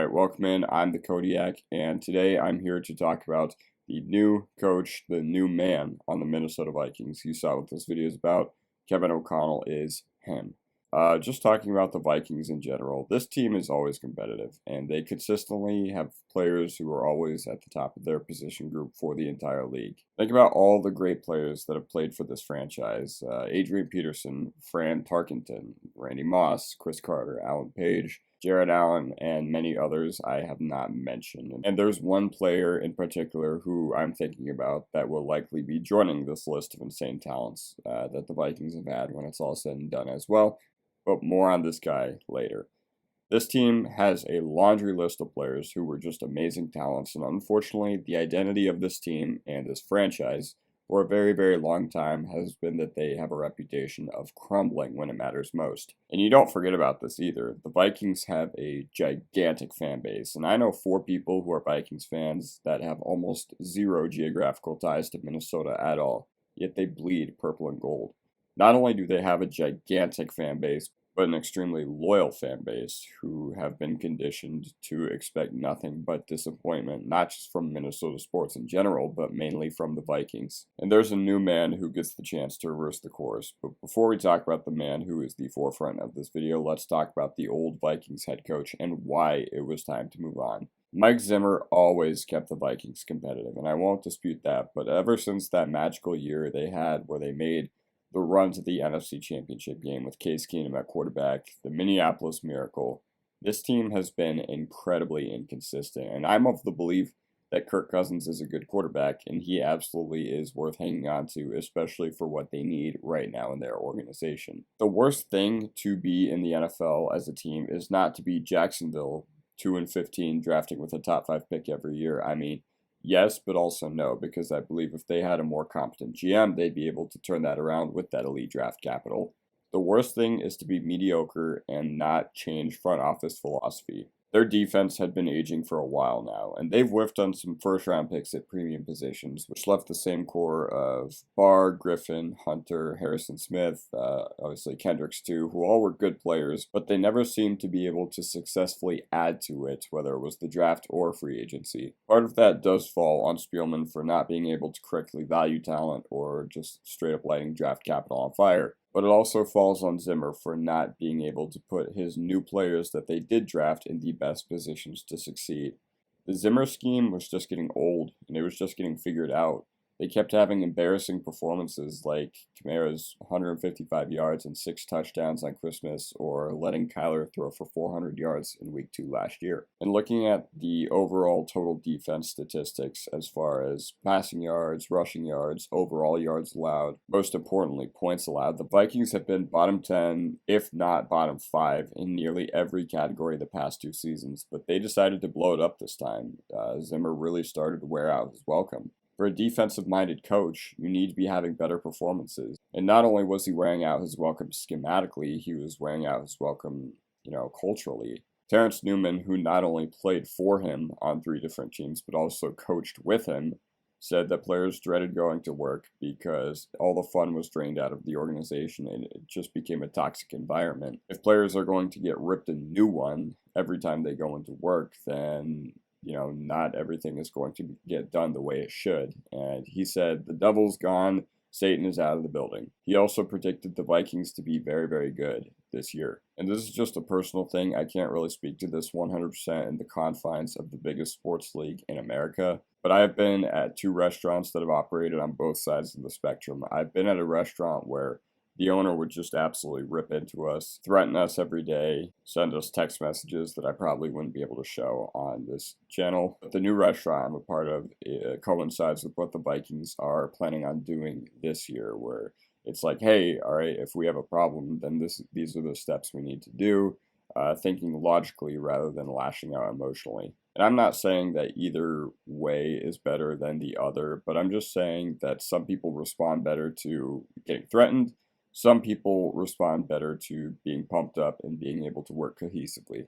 Alright, welcome in. I'm the Kodiak, and today I'm here to talk about the new coach, the new man on the Minnesota Vikings. You saw what this video is about. Kevin O'Connell is him. Just talking about the Vikings in general, this team is always competitive, and they consistently have players who are always at the top of their position group for the entire league. Think about all the great players that have played for this franchise. Adrian Peterson, Fran Tarkenton, Randy Moss, Chris Carter, Alan Page, Jared Allen, and many others I have not mentioned. And there's one player in particular who I'm thinking about that will likely be joining this list of insane talents that the Vikings have had when it's all said and done as well. But more on this guy later. This team has a laundry list of players who were just amazing talents, and unfortunately, the identity of this team and this franchise for a very, very long time has been that they have a reputation of crumbling when it matters most. And you don't forget about this either. The Vikings have a gigantic fan base, and I know 4 people who are Vikings fans that have almost zero geographical ties to Minnesota at all, yet they bleed purple and gold. Not only do they have a gigantic fan base, but an extremely loyal fan base who have been conditioned to expect nothing but disappointment, not just from Minnesota sports in general, but mainly from the Vikings. And there's a new man who gets the chance to reverse the course. But before we talk about the man who is the forefront of this video, let's talk about the old Vikings head coach and why it was time to move on. Mike Zimmer always kept the Vikings competitive, and I won't dispute that, but ever since that magical year they had where they made the run to the NFC Championship game with Case Keenum at quarterback, the Minneapolis Miracle, this team has been incredibly inconsistent. And I'm of the belief that Kirk Cousins is a good quarterback, and he absolutely is worth hanging on to, especially for what they need right now in their organization. The worst thing to be in the NFL as a team is not to be Jacksonville 2-15 drafting with a top 5 pick every year. I mean, yes, but also no, because I believe if they had a more competent GM, they'd be able to turn that around with that elite draft capital. The worst thing is to be mediocre and not change front office philosophy. Their defense had been aging for a while now, and they've whiffed on some first-round picks at premium positions, which left the same core of Barr, Griffin, Hunter, Harrison Smith, obviously Kendricks too, who all were good players, but they never seemed to be able to successfully add to it, whether it was the draft or free agency. Part of that does fall on Spielman for not being able to correctly value talent or just straight up lighting draft capital on fire. But it also falls on Zimmer for not being able to put his new players that they did draft in the best positions to succeed. The Zimmer scheme was just getting old, and it was just getting figured out. They kept having embarrassing performances like Kamara's 155 yards and 6 touchdowns on Christmas, or letting Kyler throw for 400 yards in week 2 last year. And looking at the overall total defense statistics as far as passing yards, rushing yards, overall yards allowed, most importantly points allowed, the Vikings have been bottom 10, if not bottom 5, in nearly every category the past 2 seasons, but they decided to blow it up this time. Zimmer really started to wear out his welcome. For a defensive-minded coach, you need to be having better performances. And not only was he wearing out his welcome schematically, he was wearing out his welcome, culturally. Terrence Newman, who not only played for him on 3 different teams, but also coached with him, said that players dreaded going to work because all the fun was drained out of the organization and it just became a toxic environment. If players are going to get ripped a new one every time they go into work, then not everything is going to get done the way it should. And he said, the devil's gone, Satan is out of the building. He also predicted the Vikings to be very, very good this year. And this is just a personal thing. I can't really speak to this 100% in the confines of the biggest sports league in America. But I've been at 2 restaurants that have operated on both sides of the spectrum. I've been at a restaurant where the owner would just absolutely rip into us, threaten us every day, send us text messages that I probably wouldn't be able to show on this channel. But the new restaurant I'm a part of coincides with what the Vikings are planning on doing this year, where it's like, hey, all right, if we have a problem, then these are the steps we need to do, thinking logically rather than lashing out emotionally. And I'm not saying that either way is better than the other, but I'm just saying that some people respond better to getting threatened. Some people respond better to being pumped up and being able to work cohesively.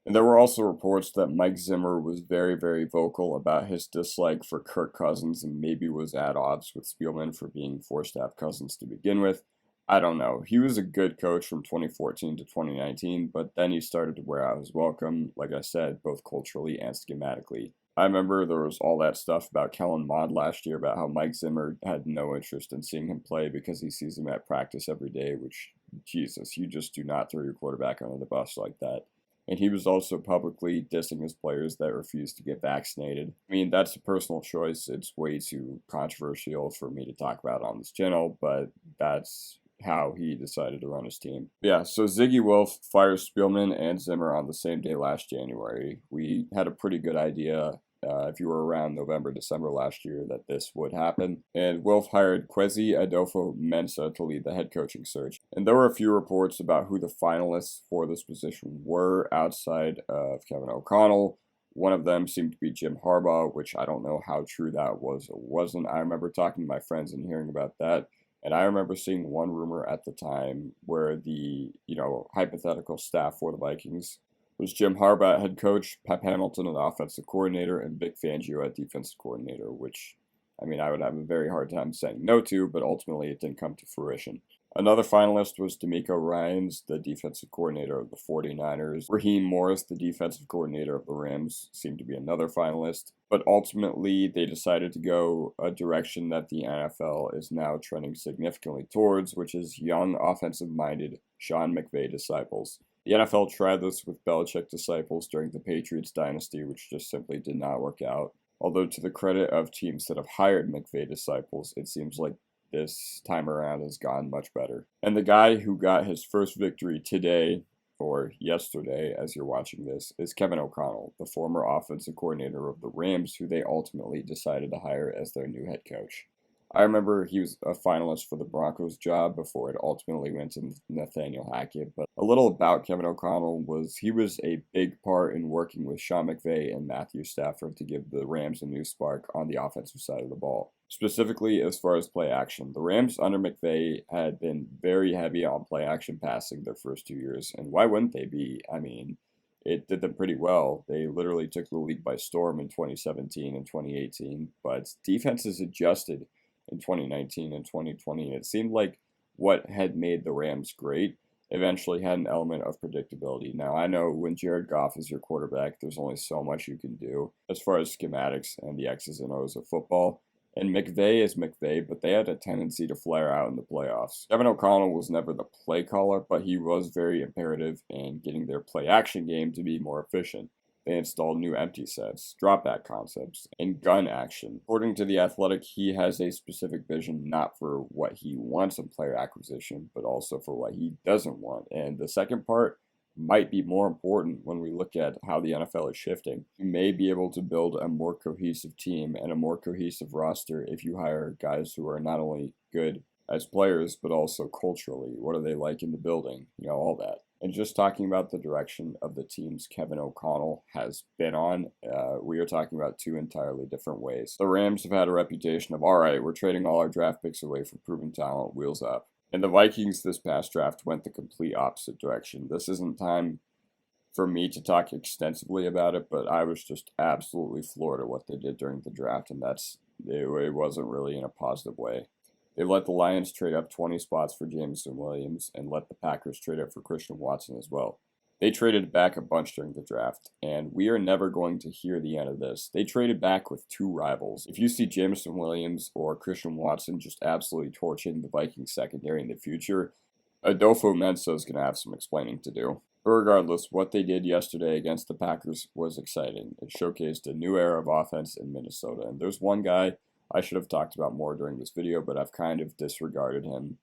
And there were also reports that Mike Zimmer was very, very vocal about his dislike for Kirk Cousins and maybe was at odds with Spielman for being forced to have Cousins to begin with. I don't know. He was a good coach from 2014 to 2019, but then he started to wear out his welcome, like I said, both culturally and schematically. I remember there was all that stuff about Kellen Mond last year about how Mike Zimmer had no interest in seeing him play because he sees him at practice every day, which, Jesus, you just do not throw your quarterback under the bus like that. And he was also publicly dissing his players that refused to get vaccinated. I mean, that's a personal choice. It's way too controversial for me to talk about on this channel, but that's how he decided to run his team. Yeah, so Ziggy Wolf fires Spielman and Zimmer on the same day last January. We had a pretty good idea, if you were around November, December last year, that this would happen. And Wolf hired Kwesi Adolfo-Mensah to lead the head coaching search. And there were a few reports about who the finalists for this position were outside of Kevin O'Connell. One of them seemed to be Jim Harbaugh, which I don't know how true that was or wasn't. I remember talking to my friends and hearing about that. And I remember seeing one rumor at the time where the, hypothetical staff for the Vikings was Jim Harbaugh at head coach, Pep Hamilton at offensive coordinator, and Vic Fangio at defensive coordinator, which, I would have a very hard time saying no to, but ultimately it didn't come to fruition. Another finalist was D'Amico Ryans, the defensive coordinator of the 49ers. Raheem Morris, the defensive coordinator of the Rams, seemed to be another finalist. But ultimately, they decided to go a direction that the NFL is now trending significantly towards, which is young, offensive-minded Sean McVay disciples. The NFL tried this with Belichick disciples during the Patriots dynasty, which just simply did not work out. Although to the credit of teams that have hired McVay disciples, it seems like this time around has gone much better. And the guy who got his first victory today, or yesterday as you're watching this, is Kevin O'Connell, the former offensive coordinator of the Rams, who they ultimately decided to hire as their new head coach. I remember he was a finalist for the Broncos job before it ultimately went to Nathaniel Hackett. But a little about Kevin O'Connell was he was a big part in working with Sean McVay and Matthew Stafford to give the Rams a new spark on the offensive side of the ball. Specifically, as far as play action, the Rams under McVay had been very heavy on play action passing their first 2 years. And why wouldn't they be? It did them pretty well. They literally took the league by storm in 2017 and 2018. But defenses adjusted in 2019 and 2020, and it seemed like what had made the Rams great eventually had an element of predictability. Now, I know when Jared Goff is your quarterback, there's only so much you can do as far as schematics and the X's and O's of football. And McVay is McVay, but they had a tendency to flare out in the playoffs. Kevin O'Connell was never the play caller, but he was very imperative in getting their play action game to be more efficient. They installed new empty sets, drop back concepts, and gun action. According to The Athletic, he has a specific vision not for what he wants in player acquisition, but also for what he doesn't want. And the second part might be more important when we look at how the NFL is shifting. You may be able to build a more cohesive team and a more cohesive roster if you hire guys who are not only good as players, but also culturally. What are they like in the building? All that. And just talking about the direction of the teams Kevin O'Connell has been on, we are talking about two entirely different ways. The Rams have had a reputation of, all right, we're trading all our draft picks away for proven talent, wheels up. And the Vikings this past draft went the complete opposite direction. This isn't time for me to talk extensively about it, but I was just absolutely floored at what they did during the draft, and it wasn't really in a positive way. They let the Lions trade up 20 spots for Jameson Williams and let the Packers trade up for Christian Watson as well. They traded back a bunch during the draft, and we are never going to hear the end of this. They traded back with two rivals. If you see Jameson Williams or Christian Watson just absolutely torching the Vikings secondary in the future, Adolfo-Mensah is going to have some explaining to do. But regardless, what they did yesterday against the Packers was exciting. It showcased a new era of offense in Minnesota, and there's one guy I should have talked about more during this video, but I've kind of disregarded him.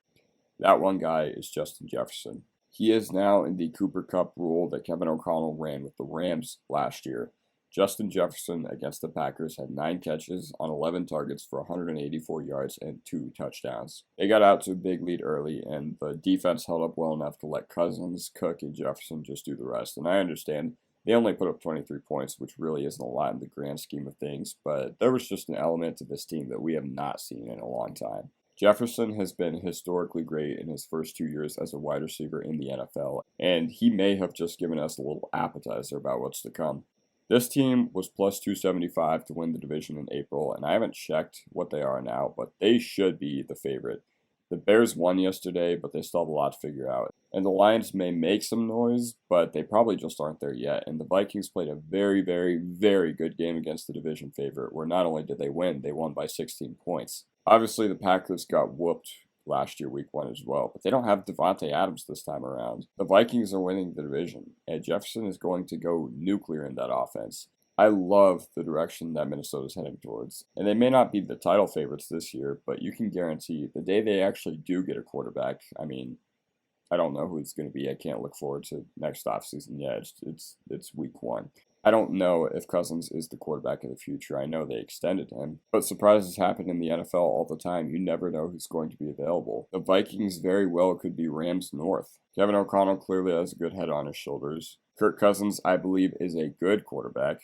That one guy is Justin Jefferson. He is now in the Cooper Kupp rule that Kevin O'Connell ran with the Rams last year. Justin Jefferson against the Packers had 9 catches on 11 targets for 184 yards and 2 touchdowns. They got out to a big lead early, and the defense held up well enough to let Cousins, Cook, and Jefferson just do the rest. And I understand they only put up 23 points, which really isn't a lot in the grand scheme of things, but there was just an element to this team that we have not seen in a long time. Jefferson has been historically great in his first 2 years as a wide receiver in the NFL, and he may have just given us a little appetizer about what's to come. This team was plus 275 to win the division in April, and I haven't checked what they are now, but they should be the favorite. The Bears won yesterday, but they still have a lot to figure out. And the Lions may make some noise, but they probably just aren't there yet. And the Vikings played a very, very, very good game against the division favorite, where not only did they won by 16 points. Obviously, the Packers got whooped last year, week 1 as well, but they don't have Devontae Adams this time around. The Vikings are winning the division, and Jefferson is going to go nuclear in that offense. I love the direction that Minnesota's heading towards. And they may not be the title favorites this year, but you can guarantee the day they actually do get a quarterback, I mean, I don't know who it's going to be. I can't look forward to next offseason yet. It's week 1. I don't know if Cousins is the quarterback of the future. I know they extended him, but surprises happen in the NFL all the time. You never know who's going to be available. The Vikings very well could be Rams North. Kevin O'Connell clearly has a good head on his shoulders. Kirk Cousins, I believe, is a good quarterback,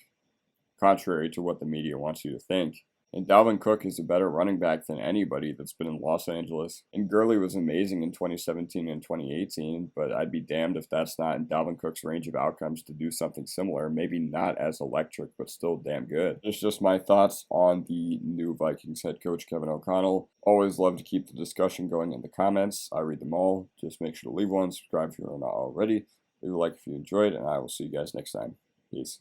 contrary to what the media wants you to think. And Dalvin Cook is a better running back than anybody that's been in Los Angeles. And Gurley was amazing in 2017 and 2018, but I'd be damned if that's not in Dalvin Cook's range of outcomes to do something similar. Maybe not as electric, but still damn good. It's just my thoughts on the new Vikings head coach, Kevin O'Connell. Always love to keep the discussion going in the comments. I read them all. Just make sure to leave one, subscribe if you're not already. Leave a like if you enjoyed, and I will see you guys next time. Peace.